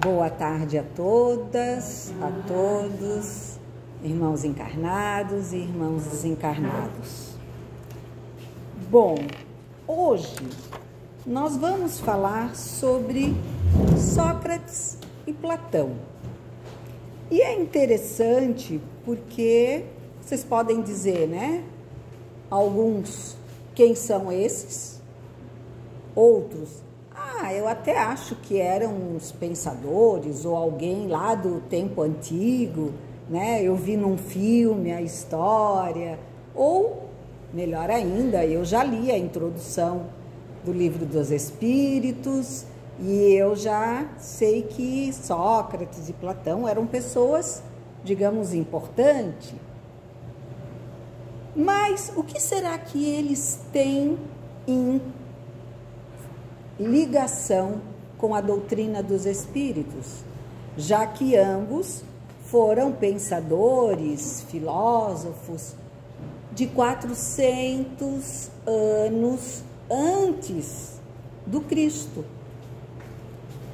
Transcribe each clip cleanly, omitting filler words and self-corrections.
Boa tarde a todas, a todos, irmãos encarnados e irmãos desencarnados. Bom, hoje nós vamos falar sobre Sócrates e Platão. E é interessante porque vocês podem dizer, né? Alguns, quem são esses? Outros, eu até acho que eram uns pensadores ou alguém lá do tempo antigo, né? Eu vi num filme a história, ou, melhor ainda, eu já li a introdução do Livro dos Espíritos e eu já sei que Sócrates e Platão eram pessoas, digamos, importantes. Mas o que será que eles têm em ligação com a doutrina dos espíritos, já que ambos foram pensadores, filósofos de 400 anos antes do Cristo.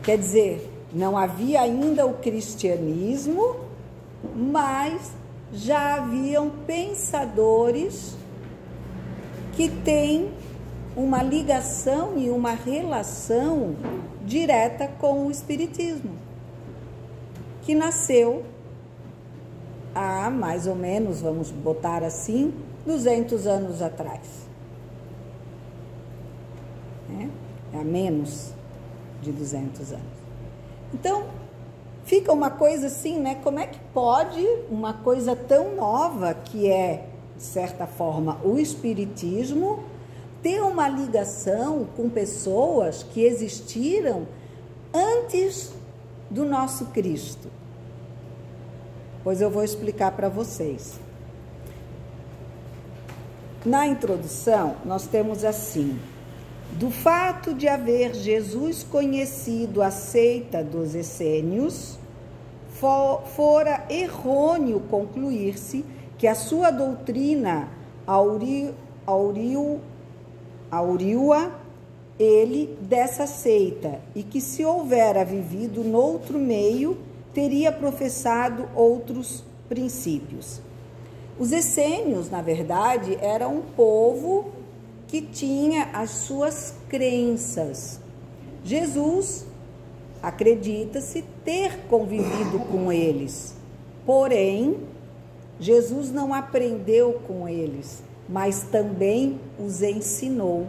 Quer dizer, não havia ainda o cristianismo, mas já haviam pensadores que têm uma ligação e uma relação direta com o Espiritismo, que nasceu há mais ou menos, vamos botar assim, 200 anos atrás. Há menos de 200 anos. Então, fica uma coisa assim, né? Como é que pode uma coisa tão nova, que é, de certa forma, o Espiritismo, ter uma ligação com pessoas que existiram antes do nosso Cristo? Pois eu vou explicar para vocês. Na introdução, nós temos assim: do fato de haver Jesus conhecido a seita dos essênios, fora errôneo concluir-se que a sua doutrina auriu-a ele dessa seita, e que se houvera vivido noutro meio, teria professado outros princípios. Os essênios, na verdade, eram um povo que tinha as suas crenças. Jesus, acredita-se ter convivido com eles, porém, Jesus não aprendeu com eles, mas também os ensinou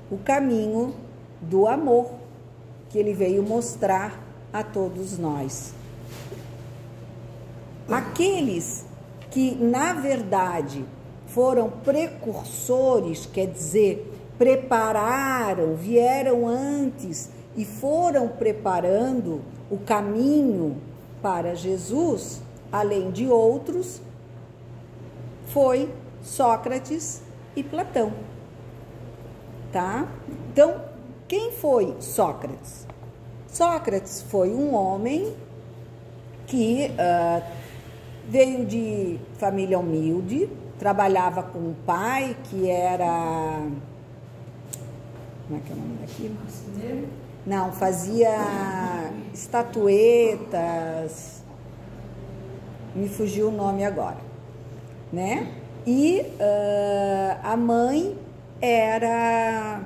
o caminho do amor, que ele veio mostrar a todos nós. Aqueles que, na verdade, foram precursores, quer dizer, prepararam, vieram antes e foram preparando o caminho para Jesus, além de outros, foi Sócrates e Platão, tá? Então, quem foi Sócrates? Sócrates foi um homem que veio de família humilde, trabalhava com um pai que era... Como é que é o nome daquilo? Não, fazia estatuetas, me fugiu o nome agora, né? E a mãe era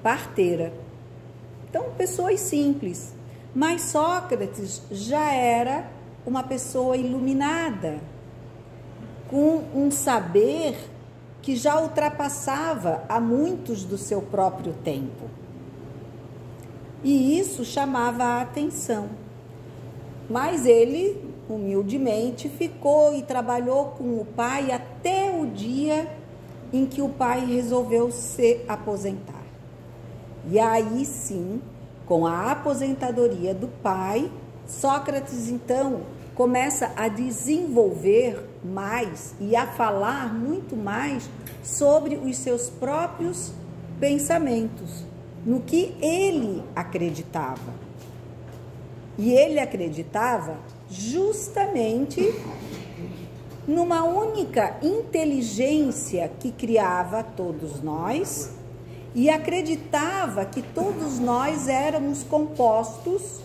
parteira. Então, pessoas simples. Mas Sócrates já era uma pessoa iluminada, com um saber que já ultrapassava a muitos do seu próprio tempo. E isso chamava a atenção. Mas ele, humildemente, ficou e trabalhou com o pai até o dia em que o pai resolveu se aposentar. E aí sim, com a aposentadoria do pai, Sócrates então começa a desenvolver mais e a falar muito mais sobre os seus próprios pensamentos, no que ele acreditava. E ele acreditava justamente numa única inteligência que criava todos nós, e acreditava que todos nós éramos compostos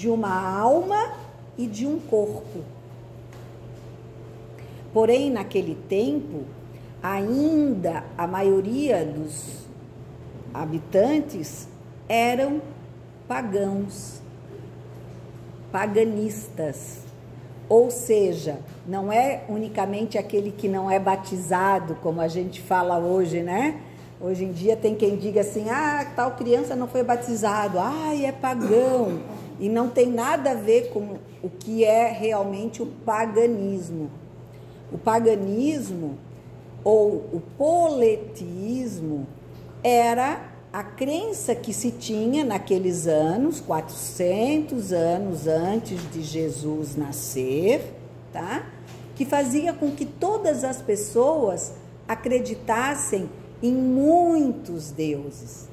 de uma alma e de um corpo. Porém, naquele tempo, ainda a maioria dos habitantes eram pagãos, paganistas. Ou seja, não é unicamente aquele que não é batizado, como a gente fala hoje, né? Hoje em dia tem quem diga assim, tal criança não foi batizado, é pagão. E não tem nada a ver com o que é realmente o paganismo. O paganismo ou o politeísmo era a crença que se tinha naqueles anos, 400 anos antes de Jesus nascer, tá? Que fazia com que todas as pessoas acreditassem em muitos deuses.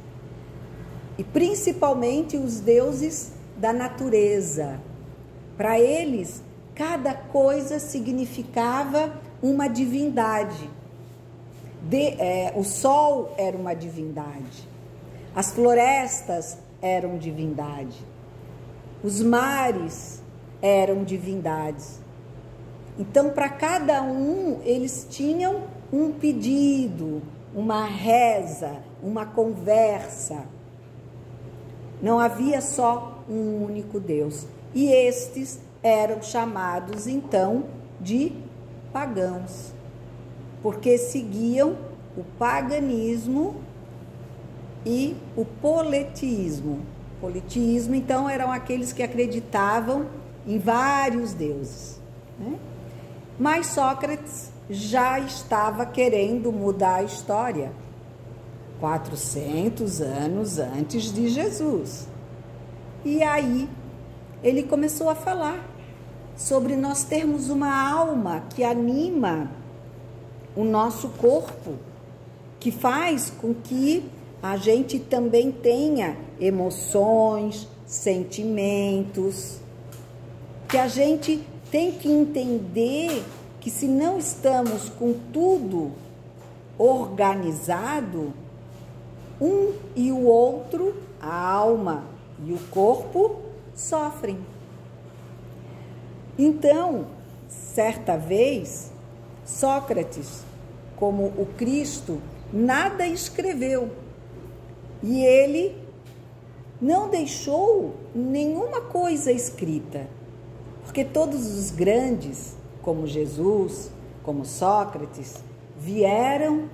E principalmente os deuses da natureza. Para eles, cada coisa significava uma divindade. O sol era uma divindade. As florestas eram divindade. Os mares eram divindades. Então, para cada um, eles tinham um pedido, uma reza, uma conversa. Não havia só um único Deus. E estes eram chamados, então, de pagãos, porque seguiam o paganismo e o politeísmo. Politeísmo, então, eram aqueles que acreditavam em vários deuses, né? Mas Sócrates já estava querendo mudar a história, 400 anos antes de Jesus. E aí ele começou a falar sobre nós termos uma alma que anima o nosso corpo, que faz com que a gente também tenha emoções, sentimentos, que a gente tem que entender que se não estamos com tudo organizado, um e o outro, a alma e o corpo, sofrem. Então, certa vez, Sócrates, como o Cristo, nada escreveu. E ele não deixou nenhuma coisa escrita. Porque todos os grandes, como Jesus, como Sócrates, vieram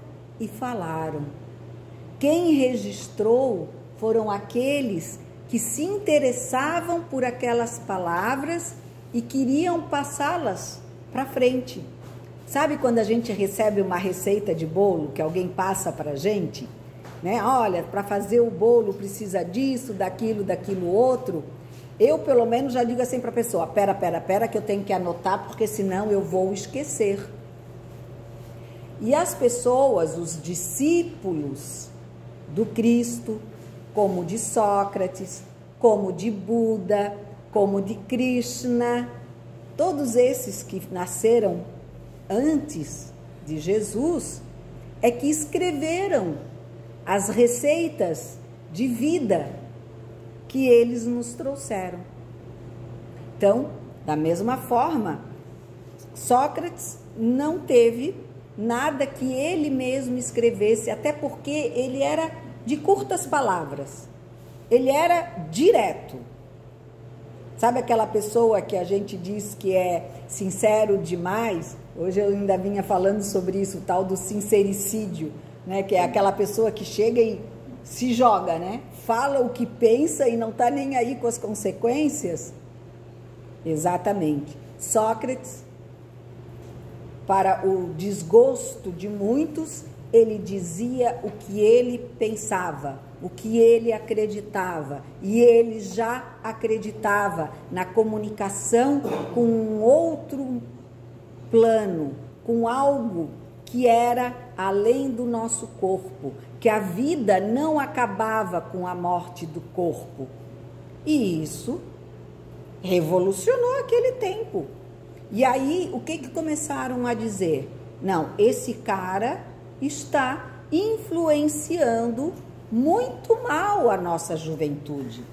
e falaram. Quem registrou foram aqueles que se interessavam por aquelas palavras e queriam passá-las para frente. Sabe quando a gente recebe uma receita de bolo que alguém passa para a gente? Né? Olha, para fazer o bolo precisa disso, daquilo outro. Eu, pelo menos, já digo assim para a pessoa, pera, que eu tenho que anotar, porque senão eu vou esquecer. E as pessoas, os discípulos do Cristo, como de Sócrates, como de Buda, como de Krishna, todos esses que nasceram antes de Jesus, é que escreveram as receitas de vida que eles nos trouxeram. Então, da mesma forma, Sócrates não teve nada que ele mesmo escrevesse, até porque ele era de curtas palavras. Ele era direto. Sabe aquela pessoa que a gente diz que é sincero demais? Hoje eu ainda vinha falando sobre isso, o tal do sincericídio, né? Que é aquela pessoa que chega e se joga, né? Fala o que pensa e não está nem aí com as consequências. Exatamente. Sócrates, para o desgosto de muitos, ele dizia o que ele pensava, o que ele acreditava. E ele já acreditava na comunicação com um outro plano, com algo que era além do nosso corpo, que a vida não acabava com a morte do corpo. E isso revolucionou aquele tempo. E aí, o que começaram a dizer? Não, esse cara está influenciando muito mal a nossa juventude.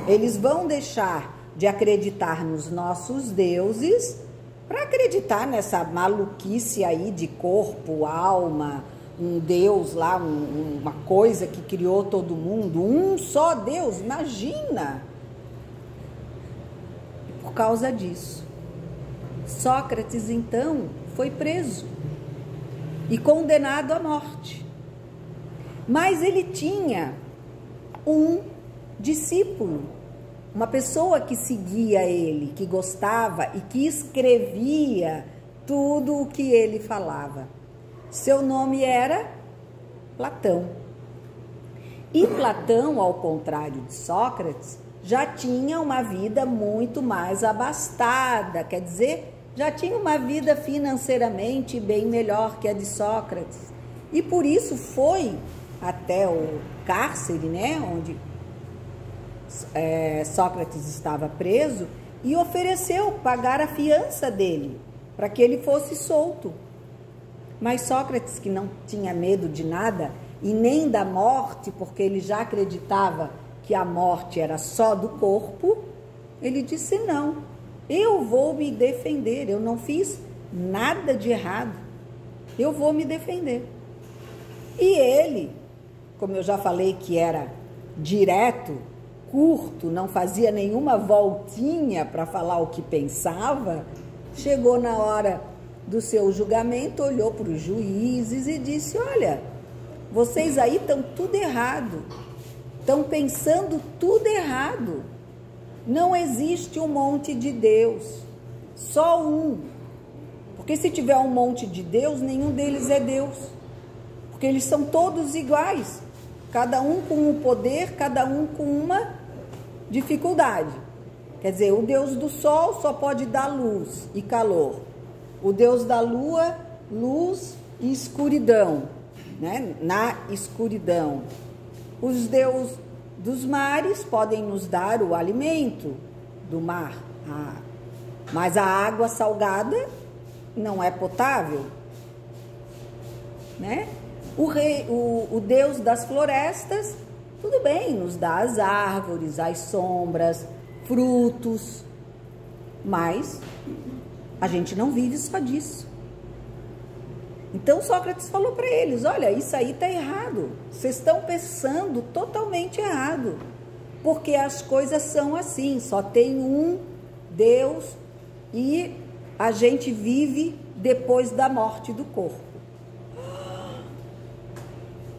Eles vão deixar de acreditar nos nossos deuses para acreditar nessa maluquice aí de corpo, alma, um Deus lá, uma coisa que criou todo mundo, um só Deus, imagina! Por causa disso, Sócrates então foi preso e condenado à morte. Mas ele tinha um discípulo, uma pessoa que seguia ele, que gostava e que escrevia tudo o que ele falava. Seu nome era Platão. E Platão, ao contrário de Sócrates, já tinha uma vida muito mais abastada, quer dizer, já tinha uma vida financeiramente bem melhor que a de Sócrates. E por isso foi até o cárcere, né, onde Sócrates estava preso, e ofereceu pagar a fiança dele, para que ele fosse solto. Mas Sócrates, que não tinha medo de nada, e nem da morte, porque ele já acreditava que a morte era só do corpo, ele disse: não, eu vou me defender, eu não fiz nada de errado, eu vou me defender. E ele, como eu já falei que era direto, curto, não fazia nenhuma voltinha para falar o que pensava, chegou na hora do seu julgamento, olhou para os juízes e disse: olha, vocês aí estão tudo errado, estão pensando tudo errado, não existe um monte de Deus, só um, porque se tiver um monte de Deus, nenhum deles é Deus, porque eles são todos iguais, cada um com um poder, cada um com uma dificuldade. Quer dizer, o Deus do sol só pode dar luz e calor, o Deus da lua, luz e escuridão, né? Na escuridão. Os deuses dos mares podem nos dar o alimento do mar, mas a água salgada não é potável, né? O Deus das florestas, tudo bem, nos dá as árvores, as sombras, frutos, mas a gente não vive só disso. Então Sócrates falou para eles: olha, isso aí está errado, vocês estão pensando totalmente errado, porque as coisas são assim, só tem um Deus e a gente vive depois da morte do corpo.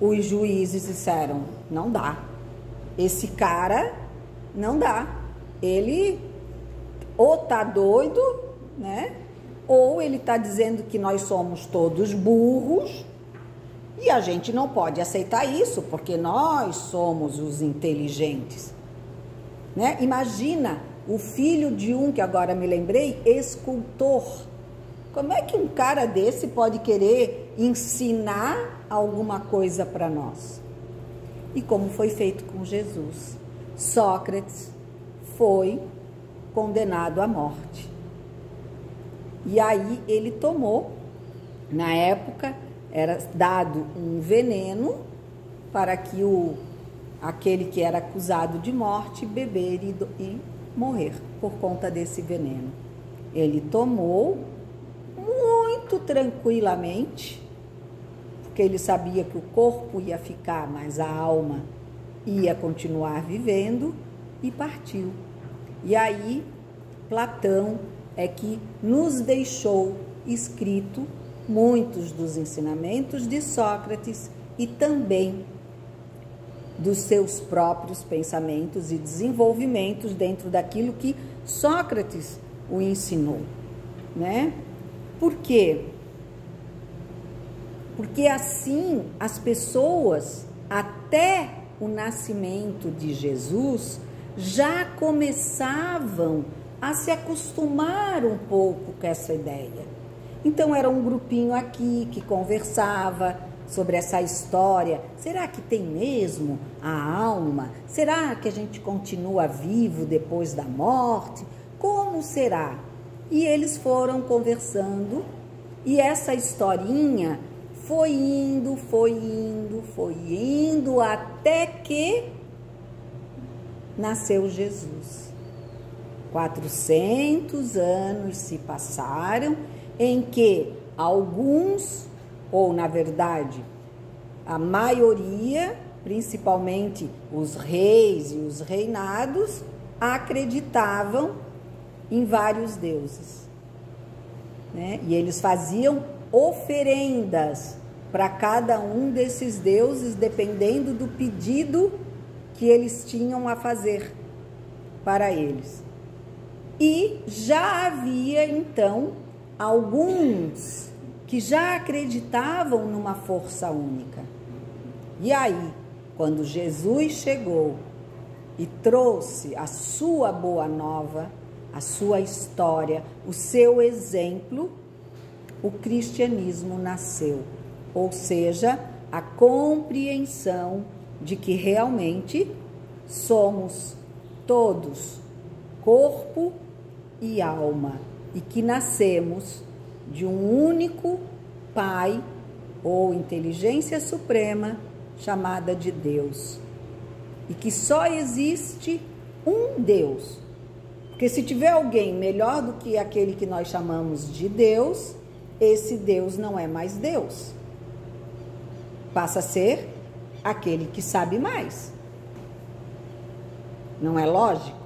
Os juízes disseram: não dá, esse cara não dá, ele ou tá doido, né? Ou ele está dizendo que nós somos todos burros e a gente não pode aceitar isso, porque nós somos os inteligentes, né? Imagina o filho de um, que agora me lembrei, escultor. Como é que um cara desse pode querer ensinar alguma coisa para nós? E como foi feito com Jesus, Sócrates foi condenado à morte. E aí ele tomou, na época, era dado um veneno para que aquele que era acusado de morte beber e morrer por conta desse veneno. Ele tomou muito tranquilamente, porque ele sabia que o corpo ia ficar, mas a alma ia continuar vivendo, e partiu. E aí Platão é que nos deixou escrito muitos dos ensinamentos de Sócrates e também dos seus próprios pensamentos e desenvolvimentos dentro daquilo que Sócrates o ensinou, né? Por quê? Porque assim as pessoas, até o nascimento de Jesus, já começavam a se acostumar um pouco com essa ideia. Então era um grupinho aqui que conversava sobre essa história. Será que tem mesmo a alma? Será que a gente continua vivo depois da morte? Como será? E eles foram conversando, e essa historinha foi indo, até que nasceu Jesus. 400 anos se passaram em que alguns, ou na verdade, a maioria, principalmente os reis e os reinados, acreditavam em vários deuses, né? E eles faziam oferendas para cada um desses deuses, dependendo do pedido que eles tinham a fazer para eles. E já havia, então, alguns que já acreditavam numa força única. E aí, quando Jesus chegou e trouxe a sua boa nova, a sua história, o seu exemplo, o cristianismo nasceu. Ou seja, a compreensão de que realmente somos todos corpo e alma e que nascemos de um único Pai ou inteligência suprema chamada de Deus, e que só existe um Deus. Porque se tiver alguém melhor do que aquele que nós chamamos de Deus, esse Deus não é mais Deus. Passa a ser aquele que sabe mais. Não é lógico?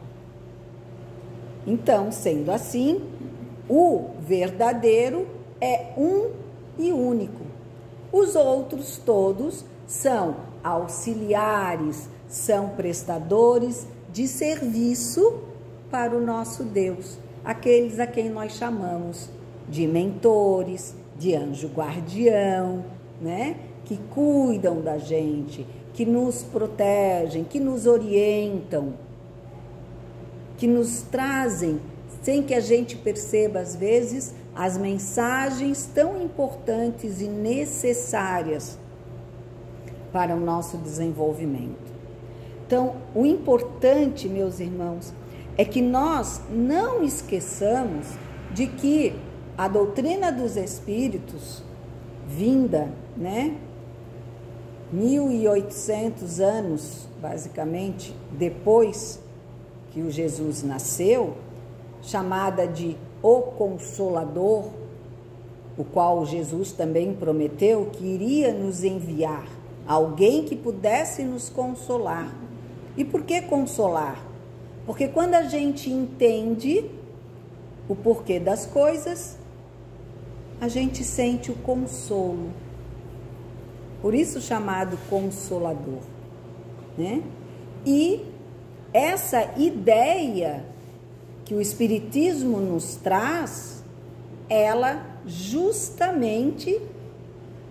Então, sendo assim, o verdadeiro é um e único. Os outros todos são auxiliares, são prestadores de serviço para o nosso Deus, aqueles a quem nós chamamos de mentores, de anjo guardião, né? Que cuidam da gente, que nos protegem, que nos orientam, que nos trazem, sem que a gente perceba às vezes, as mensagens tão importantes e necessárias para o nosso desenvolvimento. Então, o importante, meus irmãos, é que nós não esqueçamos de que a doutrina dos espíritos, vinda, né, 1800 anos, basicamente, depois que o Jesus nasceu, chamada de o Consolador, o qual Jesus também prometeu que iria nos enviar alguém que pudesse nos consolar. E por que consolar? Porque quando a gente entende o porquê das coisas, a gente sente o consolo. Por isso chamado Consolador, né? E essa ideia que o Espiritismo nos traz, ela justamente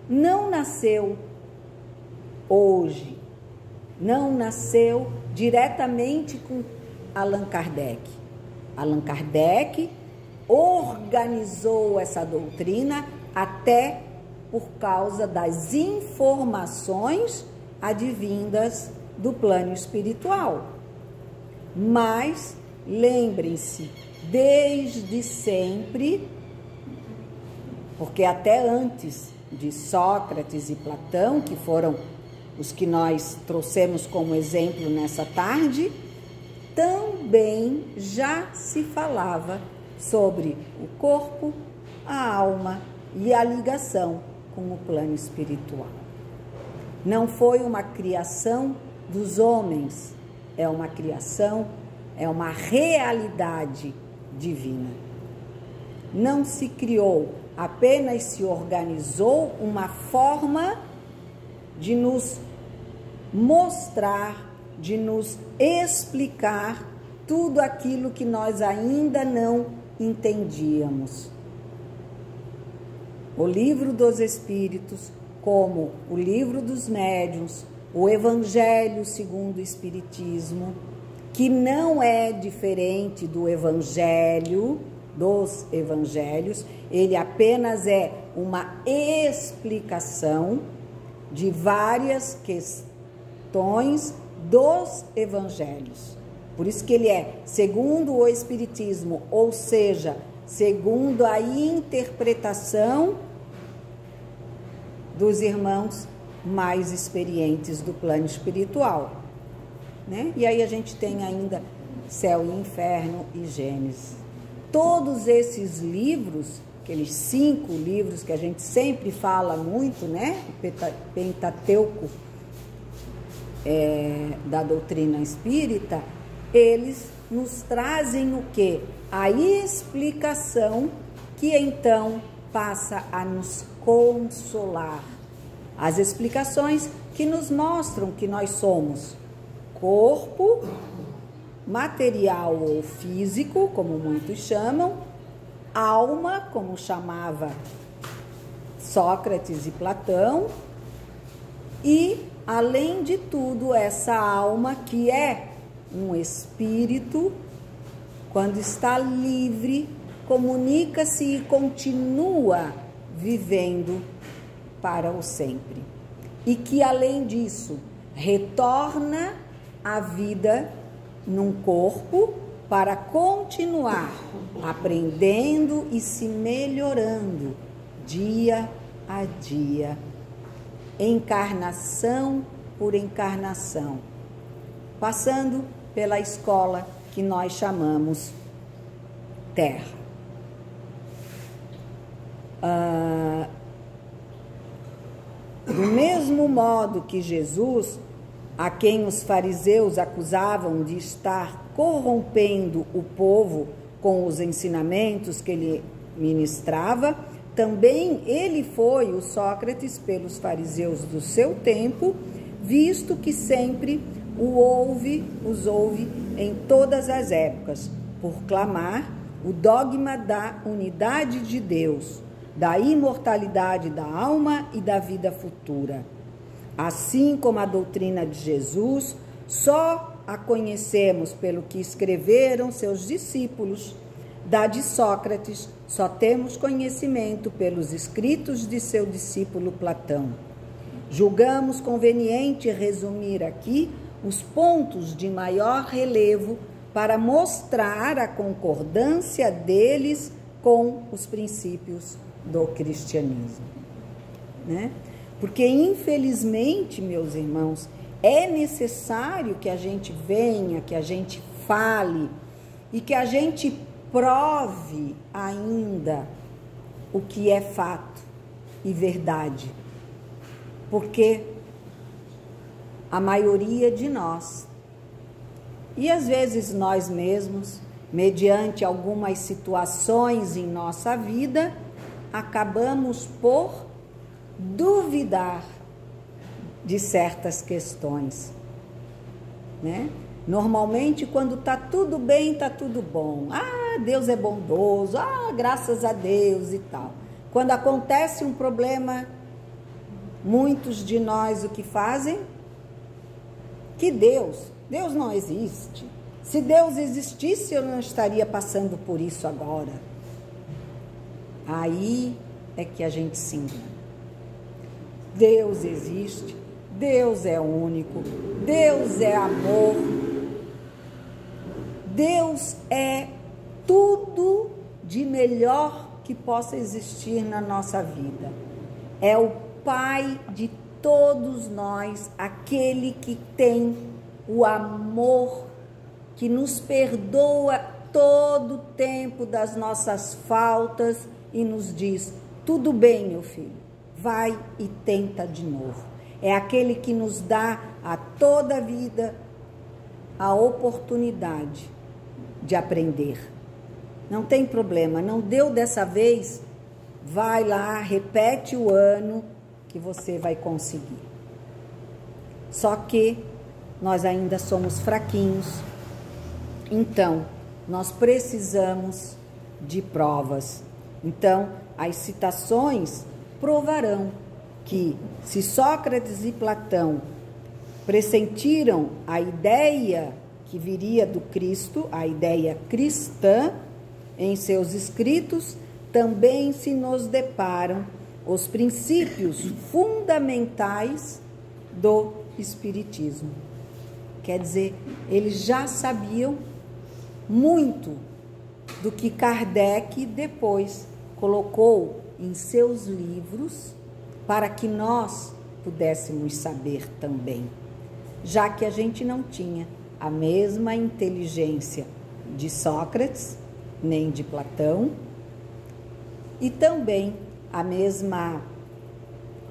não nasceu hoje, não nasceu diretamente com Allan Kardec. Allan Kardec organizou essa doutrina até por causa das informações advindas do plano espiritual. Mas lembrem-se, desde sempre, porque até antes de Sócrates e Platão, que foram os que nós trouxemos como exemplo nessa tarde, também já se falava sobre o corpo, a alma e a ligação com o plano espiritual. Não foi uma criação dos homens, é uma criação, é uma realidade divina. Não se criou, apenas se organizou uma forma de nos mostrar, de nos explicar tudo aquilo que nós ainda não entendíamos. O Livro dos Espíritos, como o Livro dos Médiuns, o Evangelho segundo o Espiritismo, que não é diferente do Evangelho, dos Evangelhos, ele apenas é uma explicação de várias questões dos Evangelhos. Por isso que ele é segundo o Espiritismo, ou seja, segundo a interpretação dos irmãos mais experientes do plano espiritual, né? E aí a gente tem ainda Céu e Inferno e Gênesis. Todos esses livros, aqueles 5 livros que a gente sempre fala muito, né? O Pentateuco da doutrina espírita, eles nos trazem o quê? A explicação que então passa a nos consolar. As explicações que nos mostram que nós somos corpo, material ou físico, como muitos chamam, alma, como chamava Sócrates e Platão, e, além de tudo, essa alma que é um espírito, quando está livre, comunica-se e continua vivendo para o sempre. E que, além disso, retorna à vida num corpo para continuar aprendendo e se melhorando dia a dia, encarnação por encarnação, passando pela escola que nós chamamos Terra. Do mesmo modo que Jesus, a quem os fariseus acusavam de estar corrompendo o povo com os ensinamentos que ele ministrava, também ele foi, o Sócrates, pelos fariseus do seu tempo, visto que sempre os ouve em todas as épocas, por clamar o dogma da unidade de Deus, da imortalidade da alma e da vida futura. Assim como a doutrina de Jesus, só a conhecemos pelo que escreveram seus discípulos. Da de Sócrates, só temos conhecimento pelos escritos de seu discípulo Platão. Julgamos conveniente resumir aqui os pontos de maior relevo para mostrar a concordância deles com os princípios do cristianismo, né? Porque, infelizmente, meus irmãos, é necessário que a gente venha, que a gente fale e que a gente prove ainda o que é fato e verdade. Porque a maioria de nós, e às vezes nós mesmos, mediante algumas situações em nossa vida, acabamos por duvidar de certas questões, né? Normalmente, quando está tudo bem, está tudo bom. Ah, Deus é bondoso, ah, graças a Deus e tal. Quando acontece um problema, muitos de nós o que fazem? Que Deus não existe. Se Deus existisse, eu não estaria passando por isso agora. Aí é que a gente se engana. Deus existe, Deus é único, Deus é amor, Deus é tudo de melhor que possa existir na nossa vida. É o Pai de todos nós, aquele que tem o amor, que nos perdoa todo o tempo das nossas faltas e nos diz: tudo bem, meu filho, vai e tenta de novo. É aquele que nos dá a toda a vida a oportunidade de aprender. Não tem problema, não deu dessa vez, vai lá, repete o ano que você vai conseguir. Só que nós ainda somos fraquinhos, então nós precisamos de provas. Então, as citações provarão que, se Sócrates e Platão pressentiram a ideia que viria do Cristo, a ideia cristã, em seus escritos, também se nos deparam os princípios fundamentais do Espiritismo. Quer dizer, eles já sabiam muito do que Kardec depois colocou em seus livros para que nós pudéssemos saber também, já que a gente não tinha a mesma inteligência de Sócrates, nem de Platão, e também a mesma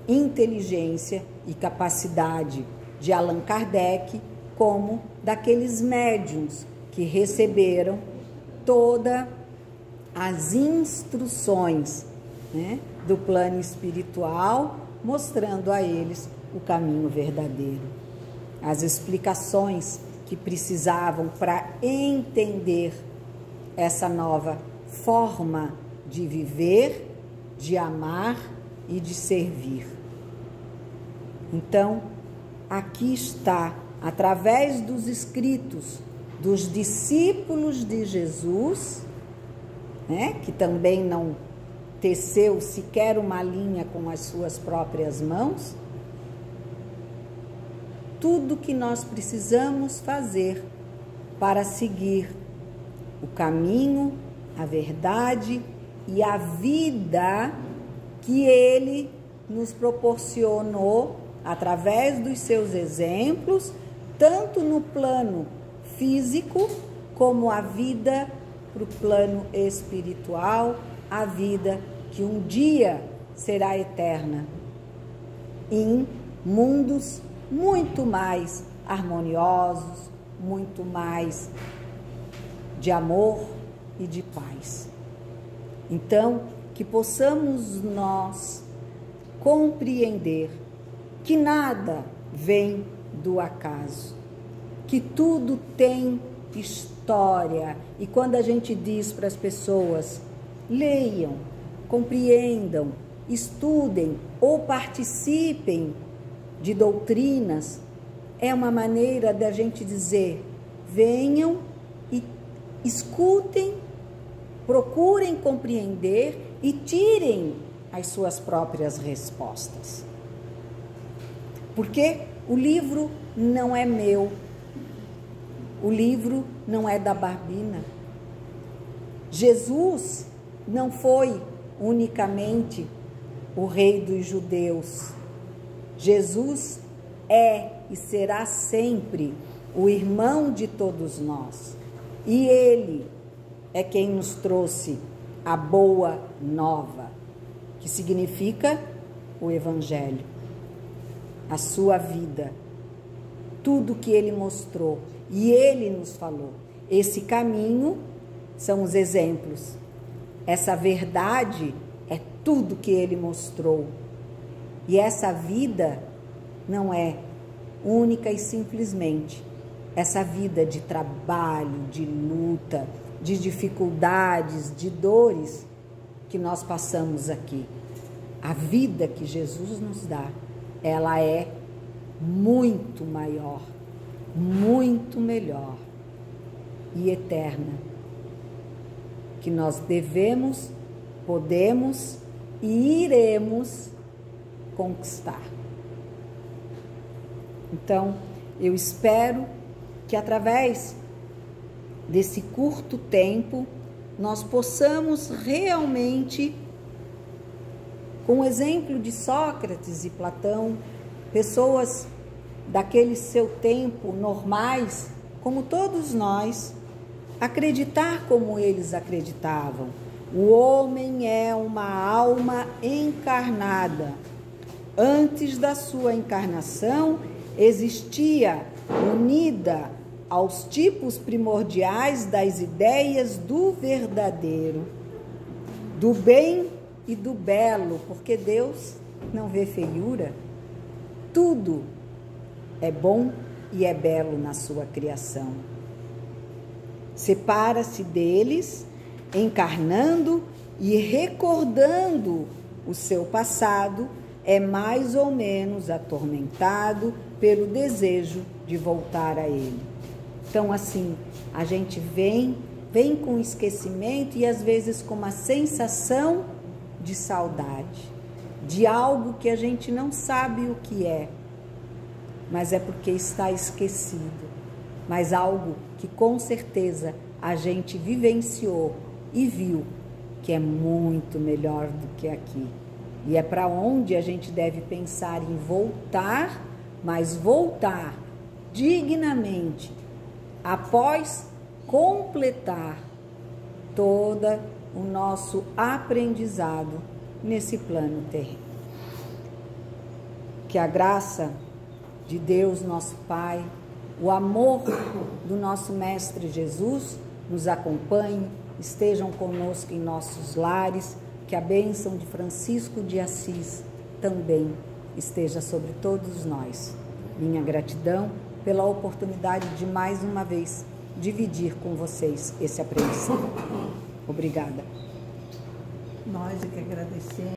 inteligência e capacidade de Allan Kardec, como daqueles médiuns que receberam todas as instruções, né, do plano espiritual, mostrando a eles o caminho verdadeiro. As explicações que precisavam para entender essa nova forma de viver, de amar e de servir. Então, aqui está, através dos escritos dos discípulos de Jesus, né, que também não teceu sequer uma linha com as suas próprias mãos, tudo que nós precisamos fazer para seguir o caminho, a verdade e a vida que ele nos proporcionou através dos seus exemplos, tanto no plano físico como a vida para o plano espiritual, a vida que um dia será eterna, em mundos muito mais harmoniosos, muito mais de amor e de paz. Então, que possamos nós compreender que nada vem do acaso, que tudo tem história. E quando a gente diz para as pessoas, leiam, compreendam, estudem ou participem de doutrinas, é uma maneira da gente dizer, venham e escutem, procurem compreender e tirem as suas próprias respostas. Porque o livro não é meu, o livro não é da Barbina. Jesus não foi unicamente o rei dos judeus. Jesus é e será sempre o irmão de todos nós. E ele é quem nos trouxe a boa nova, que significa o Evangelho, a sua vida, tudo que ele mostrou e ele nos falou. Esse caminho são os exemplos, essa verdade é tudo que ele mostrou. E essa vida não é única e simplesmente essa vida de trabalho, de luta, de dificuldades, de dores que nós passamos aqui. A vida que Jesus nos dá, ela é muito maior, muito melhor e eterna, que nós devemos, podemos e iremos conquistar. Então, eu espero que através desse curto tempo nós possamos realmente, com o exemplo de Sócrates e Platão, pessoas daquele seu tempo normais, como todos nós, acreditar como eles acreditavam. O homem é uma alma encarnada. Antes da sua encarnação, existia unida aos tipos primordiais das ideias do verdadeiro, do bem e do belo, porque Deus não vê feiura. Tudo é bom e é belo na sua criação. Separa-se deles, encarnando e recordando o seu passado, é mais ou menos atormentado pelo desejo de voltar a ele. Então, assim, a gente vem com esquecimento e às vezes com uma sensação de saudade, de algo que a gente não sabe o que é, mas é porque está esquecido, mas algo que com certeza a gente vivenciou e viu que é muito melhor do que aqui. E é para onde a gente deve pensar em voltar, mas voltar dignamente, após completar todo o nosso aprendizado nesse plano terreno. Que a graça de Deus, nosso Pai, o amor do nosso Mestre Jesus nos acompanhe, estejam conosco em nossos lares, que a bênção de Francisco de Assis também esteja sobre todos nós. Minha gratidão pela oportunidade de mais uma vez dividir com vocês esse aprendizado. Obrigada. Nós é que agradecemos.